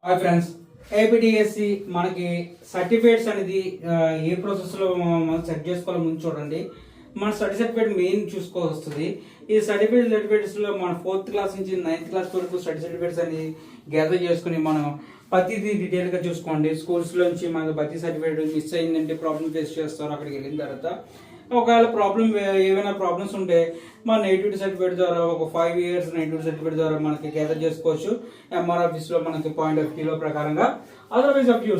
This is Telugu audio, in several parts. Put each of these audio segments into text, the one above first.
హాయ్ ఫ్రెండ్స్, ఏపీడిఎస్సి మనకి సర్టిఫికేట్స్ అనేది ఏ ప్రాసెస్లో మనం సెట్ చేసుకోవాలో ముందు చూడండి. మన స్టడీ సర్టిఫికేట్ మెయిన్ చూసుకోవస్తుంది. ఈ సర్టిఫికేట్స్లో మన 4th క్లాస్ నుంచి 9th క్లాస్ వరకు స్టడీ సర్టిఫికేట్స్ అనేది గ్యాదర్ చేసుకుని మనం ప్రతిదీ డీటెయిల్గా చూసుకోండి. స్కూల్స్లోంచి మనకు ప్రతి సర్టిఫికేట్ మిస్ అయిందంటే ప్రాబ్లమ్ ఫేస్ చేస్తారు. అక్కడికి వెళ్ళిన తర్వాత ఒకవేళ ఏమైనా ప్రాబ్లమ్స్ ఉంటే మన నేటివిటీ సర్టిఫికేట్ ద్వారా ఒక 5 years నేటివిటీ సర్టిఫికేట్ ద్వారా మనకి గ్యాదర్ చేసుకోవచ్చు. ఎంఆర్ ఆఫీస్లో మనకి పాయింట్ ఆఫ్ వ్యూలో ప్రకారంగా. Otherwise of view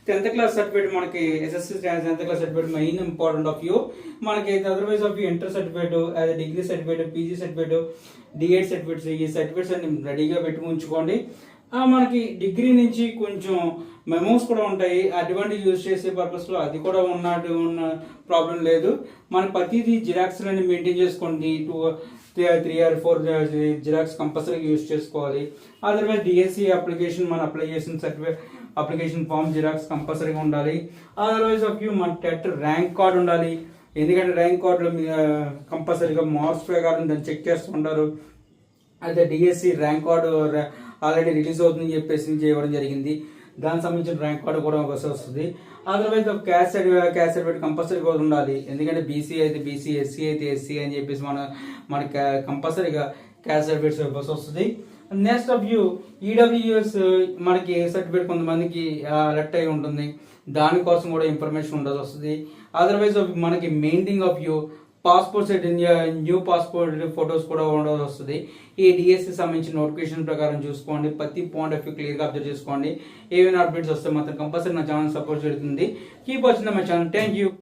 10th class certificate మనకి SSC 10th class certificate main important of view మనకి. Otherwise of view inter certificate, అదే degree certificate, PG certificate, DEd certificates, ఈ సర్టిఫికేట్స్ అన్ని రెడీగా పెట్టి ఉంచుకోండి. మనకి డిగ్రీ నుంచి కొంచెం మెమోస్ కూడా ఉంటాయి. అటువంటి యూజ్ చేసే పర్పస్లో అది కూడా ఉన్న ప్రాబ్లం లేదు. మన ప్రతిదీ జిరాక్స్లని మెయింటైన్ చేసుకోండి. 3 or 4 జిరాక్స్ కంపల్సరీ యూజ్ చేసుకోవాలి. అదర్వైజ్ డిఎస్సి అప్లికేషన్ మన అప్లై చేసిన సర్టిఫికేట్ అప్లికేషన్ ఫామ్ జిరాక్స్ కంపల్సరీగా ఉండాలి. అదర్వైజ్ ఆఫ్ యూ మన టెట్ ర్యాంక్ కార్డ్ ఉండాలి. ఎందుకంటే ర్యాంక్ కార్డులో కంపల్సరీగా మార్క్స్ ప్రకారం దాన్ని చెక్ చేస్తుంటారు. అయితే DSC rank card already release అవుతుందని చెప్పేసి చేయడం జరిగింది. దానికి సంబంధించిన ర్యాంక్ కార్డు కూడా వస్తుంది. అదర్వైజ్ క్యాస్ట్ సర్టిఫికేట్ కంపల్సరీ కూడా ఉండాలి. ఎందుకంటే బీసీ అయితే బీసీ, ఎస్సీ అయితే ఎస్సీ అని చెప్పేసి మనకి కంపల్సరీగా క్యాస్ట్ సర్టిఫికేట్స్ వస్తుంది. నెక్స్ట్ ఆఫ్ యూ ఈడబ్ల్యూఎస్ మనకి సర్టిఫికేట్ కొంతమందికి అలర్ట్ అయి ఉంటుంది. దానికోసం కూడా ఇన్ఫర్మేషన్ ఉండాల్సి వస్తుంది. అదర్వైజ్ మనకి maintain of you passport set new passport photos కూడా ఉండాల్సి వస్తుంది. ఈ డిఎస్సి సంబంధించిన నోటిఫికేషన్ ప్రకారం చూసుకోండి. ప్రతి పాయింట్ ఆఫ్ వ్యూ క్లియర్గా అబ్జర్వ్ చేసుకోండి. ఏమైనా అప్డేట్స్ వస్తే మాత్రం కంపల్సరీ నా ఛానల్ సపోర్ట్ చేస్తుంది. Keep watching my channel. Thank you.